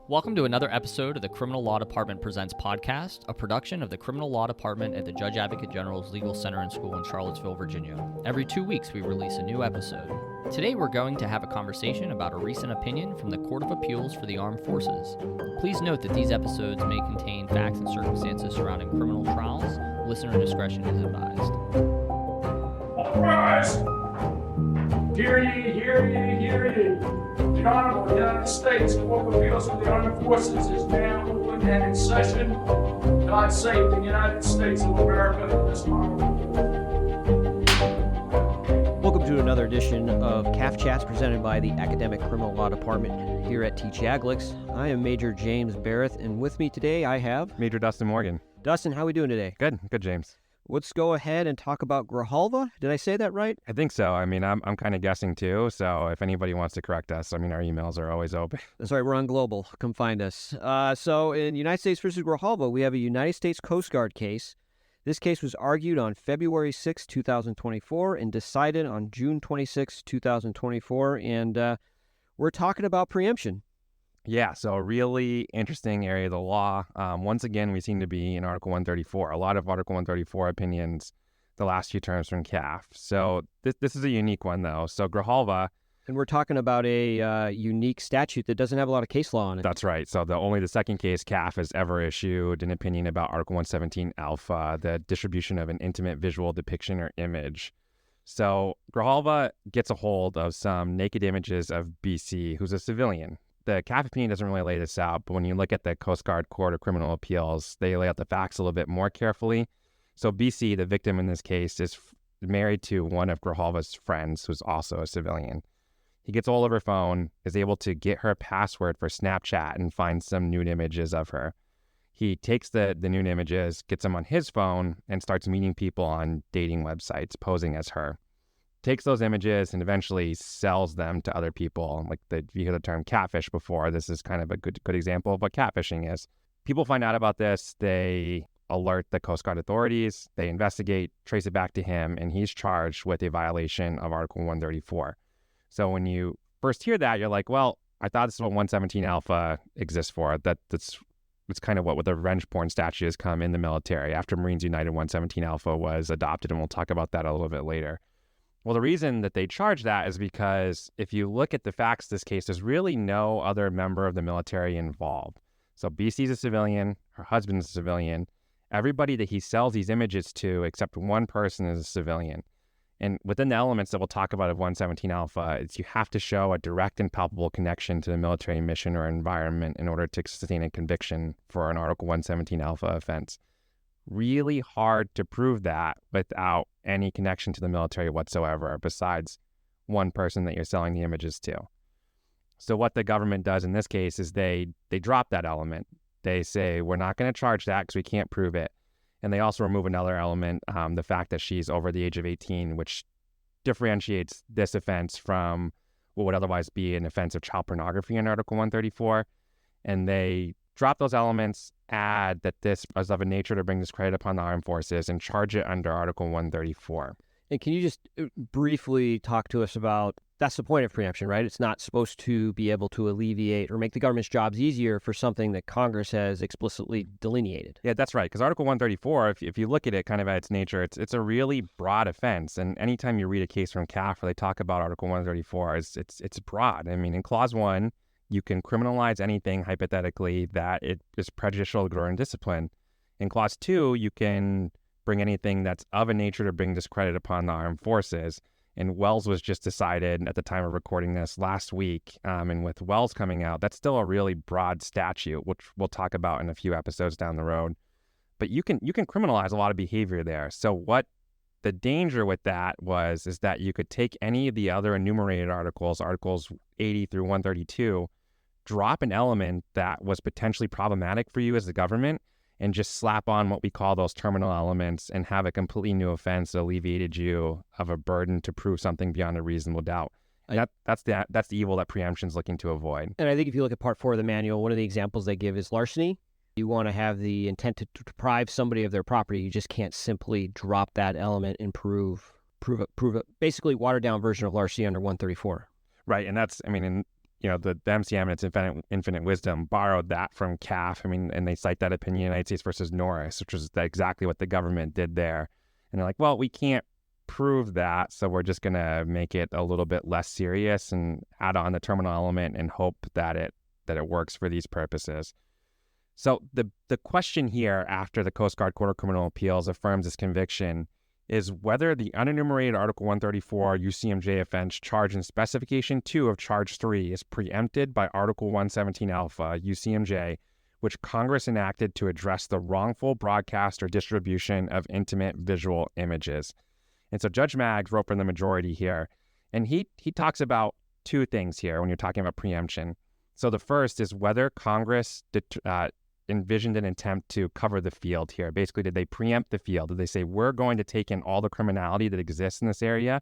Welcome to another episode of the Criminal Law Department Presents podcast, a production of the Criminal Law Department at the Judge Advocate General's Legal Center and School in Charlottesville, Virginia. Every 2 weeks, we release a new episode. Today, we're going to have a conversation about a recent opinion from the Court of Appeals for the Armed Forces. Please note that these episodes may contain facts and circumstances surrounding criminal trials. Listener discretion is advised. All rise! Hear ye, hear ye, hear ye. The Honorable United States Court of Appeals of the Armed Forces is now open and in session. God save the United States of America and this honorable. Welcome to another edition of CAAF Chats presented by the Academic Criminal Law Department here at TCAGLX. I am Major James Barrett, and with me today I have Major Dustin Morgan. Dustin. How are we doing today? Good, James. Let's go ahead and talk about Grijalva. Did I say that right? I think so. I mean, I'm kind of guessing too. So if anybody wants to correct us, I mean, our emails are always open. That's right. We're on Global. Come find us. So in United States versus Grijalva, we have a United States Coast Guard case. This case was argued on February 6, 2024 and decided on June 26, 2024. And we're talking about preemption. Yeah, so a really interesting area of the law. Once again, we seem to be in Article 134. A lot of Article 134 opinions the last few terms from C.A.A.F. So this is a unique one, though. So Grijalva. And we're talking about a unique statute that doesn't have a lot of case law on it. That's right. So only the second case C.A.A.F. has ever issued an opinion about Article 117 alpha, the distribution of an intimate visual depiction or image. So Grijalva gets a hold of some naked images of B.C., who's a civilian. The C.A.A.F. opinion doesn't really lay this out, but when you look at the Coast Guard Court of Criminal Appeals, they lay out the facts a little bit more carefully. So B.C., the victim in this case, is married to one of Grijalva's friends, who's also a civilian. He gets hold of her phone, is able to get her password for Snapchat and find some nude images of her. He takes the nude images, gets them on his phone, and starts meeting people on dating websites, posing as her. Takes those images and eventually sells them to other people. Like you hear the term catfish before. This is kind of a good example of what catfishing is. People find out about this. They alert the Coast Guard authorities. They investigate, trace it back to him, and he's charged with a violation of Article 134. So when you first hear that, you're like, well, I thought this is what 117 alpha exists for. That's kind of what the revenge porn statute has come in the military after Marines United 117 alpha was adopted, and we'll talk about that a little bit later. Well, the reason that they charge that is because if you look at the facts of this case, there's really no other member of the military involved. So BC's a civilian, her husband's a civilian. Everybody that he sells these images to, except one person, is a civilian. And within the elements that we'll talk about of 117 alpha, you have to show a direct and palpable connection to the military mission or environment in order to sustain a conviction for an Article 117 alpha offense. Really hard to prove that without any connection to the military whatsoever, besides one person that you're selling the images to. So what the government does in this case is they drop that element. They say, we're not going to charge that because we can't prove it. And they also remove another element, the fact that she's over the age of 18, which differentiates this offense from what would otherwise be an offense of child pornography in Article 134. And they drop those elements, add that this is of a nature to bring discredit upon the armed forces, and charge it under Article 134. And can you just briefly talk to us about, that's the point of preemption, right? It's not supposed to be able to alleviate or make the government's jobs easier for something that Congress has explicitly delineated. Yeah, that's right. Because Article 134, if you look at it kind of at its nature, it's a really broad offense. And anytime you read a case from C.A.A.F. where they talk about Article 134, it's broad. I mean, in Clause 1, you can criminalize anything, hypothetically, that it is prejudicial to growing discipline. In Clause 2, you can bring anything that's of a nature to bring discredit upon the armed forces. And Wells was just decided at the time of recording this last week. And with Wells coming out, that's still a really broad statute, which we'll talk about in a few episodes down the road. But you can criminalize a lot of behavior there. So what the danger with that is that you could take any of the other enumerated articles 80 through 132, drop an element that was potentially problematic for you as the government, and just slap on what we call those terminal elements and have a completely new offense that alleviated you of a burden to prove something beyond a reasonable doubt. And that's the evil that preemption's looking to avoid. And I think if you look at Part 4 of the manual, one of the examples they give is larceny. You want to have the intent to deprive somebody of their property. You just can't simply drop that element and prove it. Basically, watered down version of larceny under 134. Right, and that's, I mean, the MCM and its infinite wisdom borrowed that from CAAF. I mean, and they cite that opinion, United States versus Norris, which was exactly what the government did there. And they're like, well, we can't prove that, so we're just going to make it a little bit less serious and add on the terminal element and hope that it works for these purposes. So the question here, after the Coast Guard Court of Criminal Appeals affirms this conviction, is whether the unenumerated Article 134 UCMJ offense charged in Specification 2 of Charge 3 is preempted by Article 117 Alpha UCMJ, which Congress enacted to address the wrongful broadcast or distribution of intimate visual images. And so Judge Maggs wrote for the majority here, and he talks about two things here when you're talking about preemption. So the first is whether Congress envisioned an attempt to cover the field here. Basically, did they preempt the field? Did they say, we're going to take in all the criminality that exists in this area,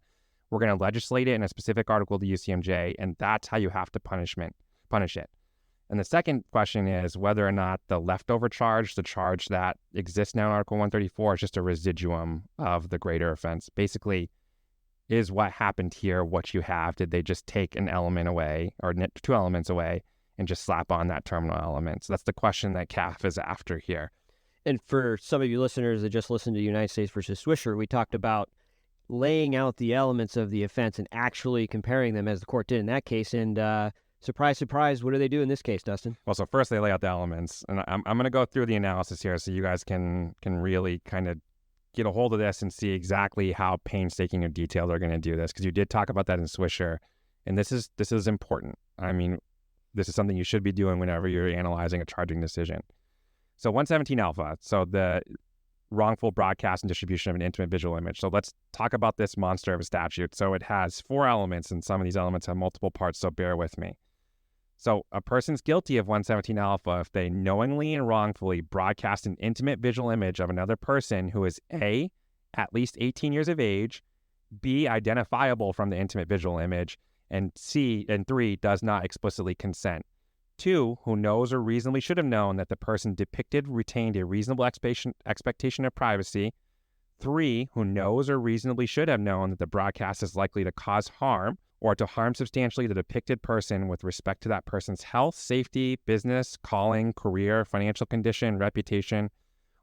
we're going to legislate it in a specific article of the UCMJ, and that's how you have to punish it? And the second question is whether or not the leftover charge, the charge that exists now in Article 134, is just a residuum of the greater offense. Basically, is what happened here what you have? Did they just take an element away, or two elements away, and just slap on that terminal element? So that's the question that CAAF is after here. And for some of you listeners that just listened to United States versus Swisher, we talked about laying out the elements of the offense and actually comparing them, as the court did in that case. And surprise, surprise, what do they do in this case, Dustin? Well, so first they lay out the elements. And I'm going to go through the analysis here so you guys can really kind of get a hold of this and see exactly how painstaking and detailed they're going to do this, because you did talk about that in Swisher. And this is important. I mean, this is something you should be doing whenever you're analyzing a charging decision. So 117 Alpha, so the wrongful broadcast and distribution of an intimate visual image. So let's talk about this monster of a statute. So it has 4 elements, and some of these elements have multiple parts, so bear with me. So a person's guilty of 117 Alpha if they knowingly and wrongfully broadcast an intimate visual image of another person who is A, at least 18 years of age, B, identifiable from the intimate visual image, and 3, does not explicitly consent. 2, who knows or reasonably should have known that the person depicted retained a reasonable expectation of privacy. 3, who knows or reasonably should have known that the broadcast is likely to cause harm or to harm substantially the depicted person with respect to that person's health, safety, business, calling, career, financial condition, reputation,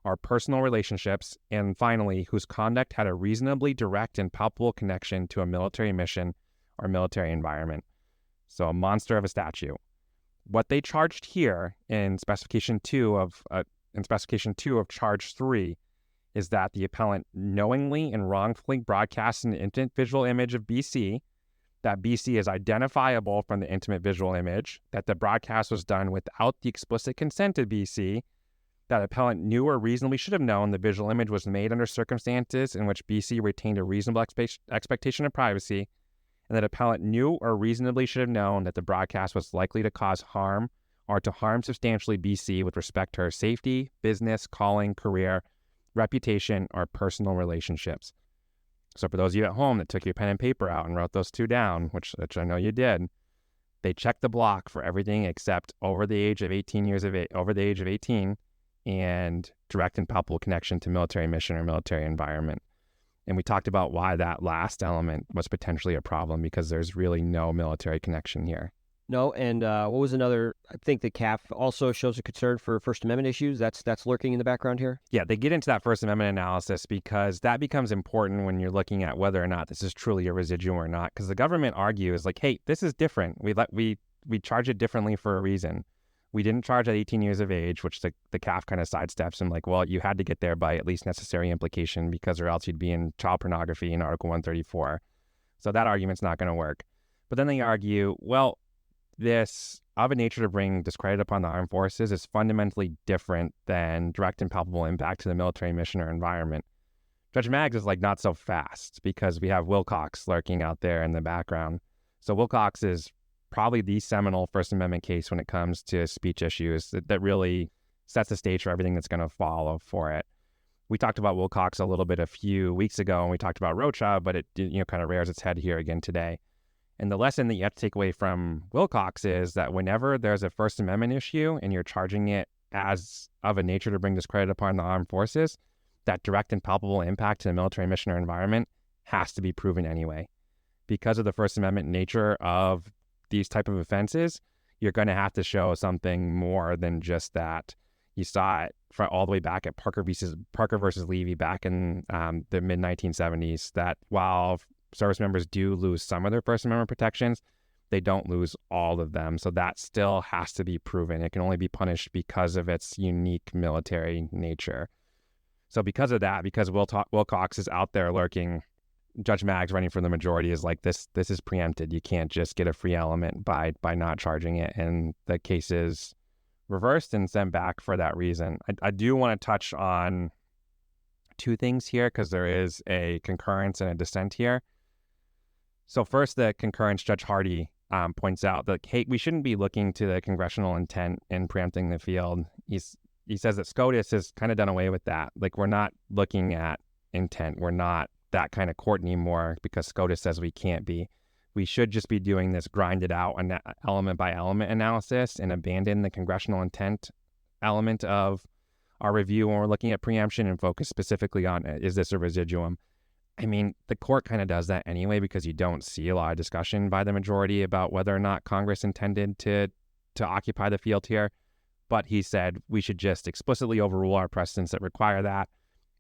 or personal relationships. And finally, whose conduct had a reasonably direct and palpable connection to a military mission or military environment. So a monster of a statute. What they charged here in Specification 2 of Charge 3 is that the appellant knowingly and wrongfully broadcast an intimate visual image of BC, that BC is identifiable from the intimate visual image, that the broadcast was done without the explicit consent of BC, that appellant knew or reasonably should have known the visual image was made under circumstances in which BC retained a reasonable expectation of privacy, and that appellant knew or reasonably should have known that the broadcast was likely to cause harm or to harm substantially BC with respect to her safety, business, calling, career, reputation, or personal relationships. So for those of you at home that took your pen and paper out and wrote those 2 down, which I know you did, they checked the block for everything except over the age of 18 and direct and palpable connection to military mission or military environment. And we talked about why that last element was potentially a problem, because there's really no military connection here. No, and what was another? I think the CAAF also shows a concern for First Amendment issues. That's lurking in the background here. Yeah, they get into that First Amendment analysis because that becomes important when you're looking at whether or not this is truly a residuum or not. Because the government argues like, hey, this is different. We charge it differently for a reason. We didn't charge at 18 years of age, which the CAAF kind of sidesteps and like, well, you had to get there by at least necessary implication because or else you'd be in child pornography in Article 134. So that argument's not going to work. But then they argue, well, this of a nature to bring discredit upon the armed forces is fundamentally different than direct and palpable impact to the military mission or environment. Judge Maggs is like not so fast because we have Wilcox lurking out there in the background. So Wilcox is probably the seminal First Amendment case when it comes to speech issues that really sets the stage for everything that's going to follow for it. We talked about Wilcox a little bit a few weeks ago, and we talked about Rocha, but it kind of rears its head here again today. And the lesson that you have to take away from Wilcox is that whenever there's a First Amendment issue and you're charging it as of a nature to bring discredit upon the armed forces, that direct and palpable impact to the military mission or environment has to be proven anyway. Because of the First Amendment nature of these type of offenses, you're going to have to show something more than just that. You saw it all the way back at Parker versus Levy back in the mid 1970s, that while service members do lose some of their First Amendment protections, they don't lose all of them. So that still has to be proven. It can only be punished because of its unique military nature. So because of that, because Wilcox is out there lurking, Judge Maggs running for the majority is like, this is preempted. You can't just get a free element by not charging it. And the case is reversed and sent back for that reason. I do want to touch on two things here because there is a concurrence and a dissent here. So first, the concurrence, Judge Hardy points out that, hey, we shouldn't be looking to the congressional intent in preempting the field. He says that SCOTUS has kind of done away with that. Like, we're not looking at intent. We're not that kind of court anymore because SCOTUS says we can't be. We should just be doing this grinded out element by element analysis and abandon the congressional intent element of our review when we're looking at preemption and focus specifically on, is this a residuum? I mean, the court kind of does that anyway because you don't see a lot of discussion by the majority about whether or not Congress intended to occupy the field here. But he said we should just explicitly overrule our precedents that require that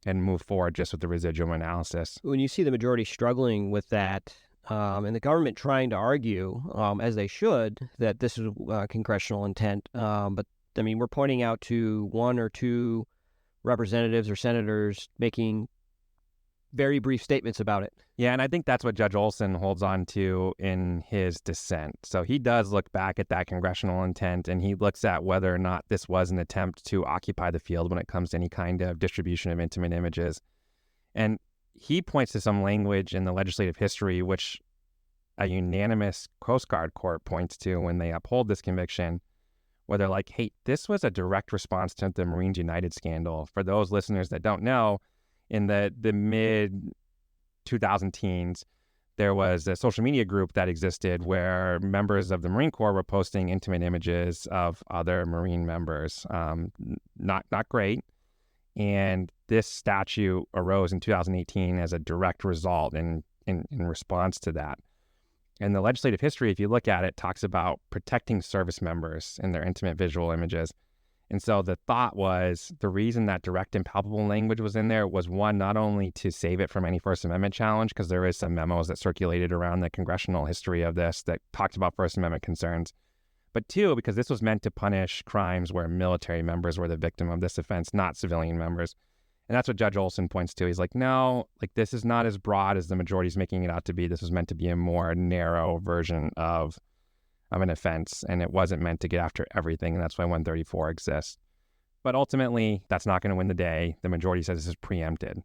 and move forward just with the residuum analysis. When you see the majority struggling with that, and the government trying to argue, as they should, that this is congressional intent, but I mean, we're pointing out to one or two representatives or senators making very brief statements about it. Yeah, and I think that's what Judge Olson holds on to in his dissent. So he does look back at that congressional intent, and he looks at whether or not this was an attempt to occupy the field when it comes to any kind of distribution of intimate images. And he points to some language in the legislative history, which a unanimous Coast Guard court points to when they uphold this conviction, where they're like, hey, this was a direct response to the Marines United scandal. For those listeners that don't know, in the mid 2000 teens, there was a social media group that existed where members of the Marine Corps were posting intimate images of other Marine members. Not great. And this statute arose in 2018 as a direct result in response to that. And the legislative history, if you look at it, talks about protecting service members and their intimate visual images. And so the thought was the reason that direct and palpable language was in there was, one, not only to save it from any First Amendment challenge, because there is some memos that circulated around the congressional history of this that talked about First Amendment concerns, but two, because this was meant to punish crimes where military members were the victim of this offense, not civilian members. And that's what Judge Olson points to. He's like, no, like, this is not as broad as the majority's making it out to be. This was meant to be a more narrow version of an offense, and it wasn't meant to get after everything, and that's why 134 exists. But ultimately, that's not going to win the day. The majority says this is preempted.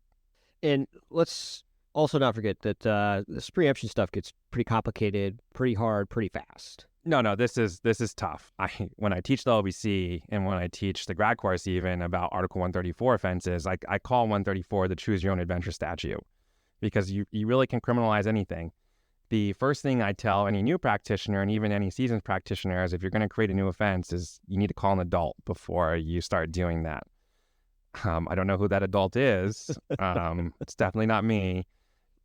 And let's also not forget that this preemption stuff gets pretty complicated, pretty hard, pretty fast. No, this is tough. When I teach the OBC and when I teach the grad course even about Article 134 offenses, I call 134 the choose your own adventure statute, because you really can criminalize anything. The first thing I tell any new practitioner and even any seasoned practitioner is, if you're going to create a new offense, is you need to call an adult before you start doing that. I don't know who that adult is. It's definitely not me.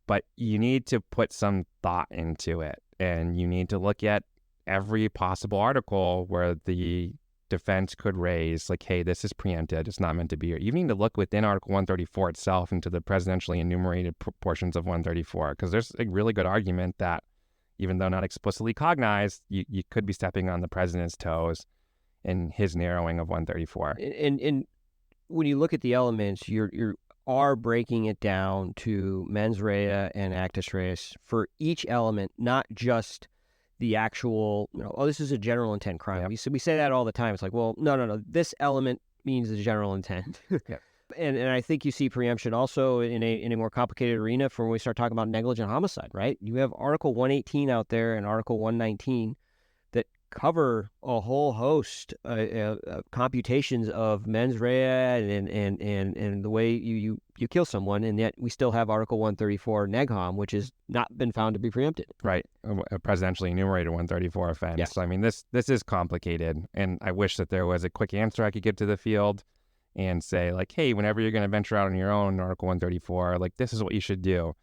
But you need to put some thought into it, and you need to look at every possible article where the defense could raise, like, hey, this is preempted, it's not meant to be here. You need to look within Article 134 itself into the presidentially enumerated portions of 134, because there's a really good argument that, even though not explicitly cognized, you could be stepping on the president's toes in his narrowing of 134. And when you look at the elements, you are breaking it down to mens rea and actus reus for each element, not just the actual, this is a general intent crime. Yep. We say that all the time. It's like, well, no. This element means the general intent. Yep. And I think you see preemption also in a more complicated arena for when we start talking about negligent homicide, right? You have Article 118 out there and Article 119 that cover a whole host of computations of mens rea and the way you kill someone, and yet we still have Article 134 neg hom, which has not been found to be preempted. Right, a presidentially enumerated 134 offense. Yes. I mean, this is complicated, and I wish that there was a quick answer I could give to the field and say, like, hey, whenever you're going to venture out on your own in Article 134, like, this is what you should do.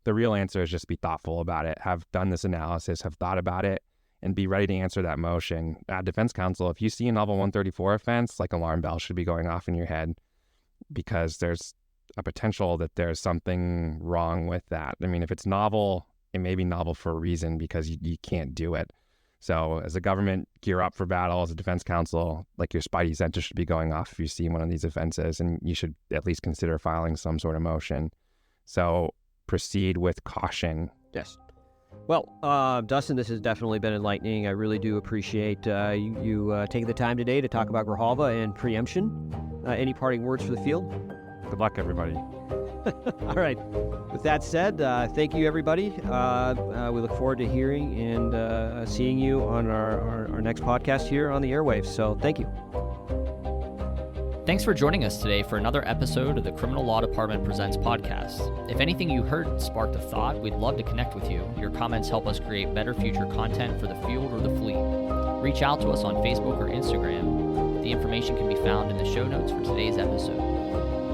The real answer is just be thoughtful about it, have done this analysis, have thought about it, and be ready to answer that motion. Defense counsel, if you see a novel 134 offense, like alarm bells should be going off in your head, because there's a potential that there's something wrong with that. I mean, if it's novel, it may be novel for a reason, because you can't do it. So as a government, gear up for battle. As a defense counsel, like, your spidey senses should be going off if you see one of these offenses, and you should at least consider filing some sort of motion. So proceed with caution. Yes. Well, Dustin, this has definitely been enlightening. I really do appreciate you taking the time today to talk about Grijalva and preemption. Any parting words for the field? Good luck, everybody. All right. With that said, thank you, everybody. We look forward to hearing and seeing you on our next podcast here on the airwaves. So thank you. Thanks for joining us today for another episode of the Criminal Law Department Presents podcast. If anything you heard sparked a thought, we'd love to connect with you. Your comments help us create better future content for the field or the fleet. Reach out to us on Facebook or Instagram. The information can be found in the show notes for today's episode.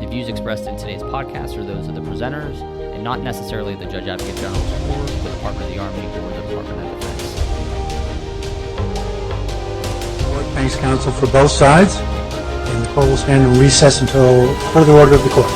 The views expressed in today's podcast are those of the presenters and not necessarily the Judge Advocate General's Court, the Department of the Army, or the Department of Defense. Thanks, counsel, for both sides. And the court will stand in recess until further order of the court.